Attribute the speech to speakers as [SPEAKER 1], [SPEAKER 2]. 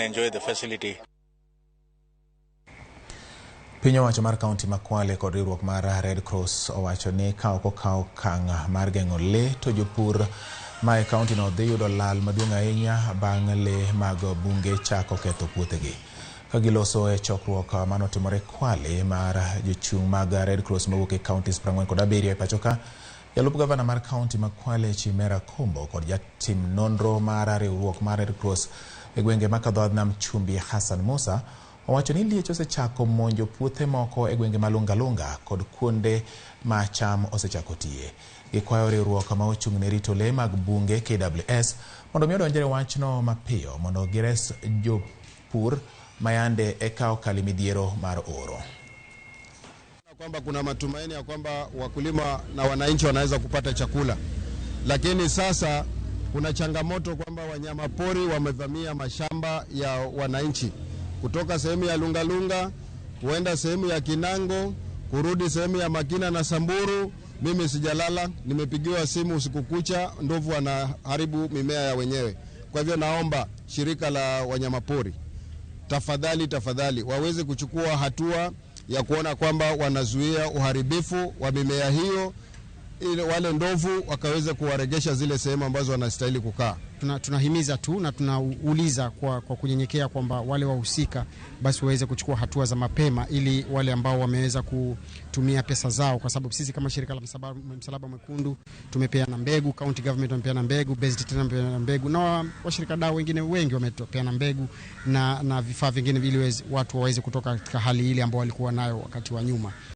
[SPEAKER 1] enjoy the facility.
[SPEAKER 2] Pinyo wacho mar kaunti ma Kwale kod riwruok mar Red Cross owacho ni kawo kang' mar geng'o le to jopur ma e kaunti no dhi yudo lal maduong' ahinya bang' le mag bunge chako ketho puothegi. Ka giloso e chokruok manotimore Kwale mar jochung' mag Red Cross mawuok e kauntis 47 e pacho ka, jalup gavana mar kaunti ma Kwale Chimera Kombo kod jatim nonro mar riwruok mar Red Cross e gwenge ma kadho nam Chumbi Hassan Musa owacho ni liech osechako monjo puothe moko e gwenge malunga kod kuonde ma cham osechako tiye. Gikwayo riwruok ma ochung' ne rito le mag bunge KWS mondo mi odonjre wachno mapiyo mondo gires jopur mayande e kao kali midhiero mar oro.
[SPEAKER 3] Kwamba kuna matumaini ya kwamba wakulima na wananchi wanaweza kupata chakula, lakini sasa kuna changamoto kwamba wanyama pori wamevamia mashamba ya wananchi kutoka sehemu ya Lungalunga kuenda sehemu ya Kinango kurudi sehemu ya Makina na Samburu. Mimi sijalala, nimepigiwa simu usiku kucha, ndovu wanaharibu mimea ya wenyewe. Kwa hivyo naomba shirika la wanyamapori tafadhali waweze kuchukua hatua ya kuona kwamba wanazuia uharibifu wa mimea hiyo ili wale ndovu wakaweze kuwaregesha zile sehemu ambazo wanastahili kukaa.
[SPEAKER 4] Tunahimiza tu na tunauliza kwa kunyenyekea kwamba wale wahusika basi waweze kuchukua hatua za mapema ili wale ambao wameweza kutumia pesa zao, kwa sababu sisi kama shirika la Msalaba Mwekundu tumepeana mbegu, county government wamepeana mbegu, Best wamepeana mbegu na washirika dau wengine wengi wamepeana mbegu na vifaa vingine ili watu waweze kutoka katika hali ile ambao walikuwa nayo wakati wa nyuma.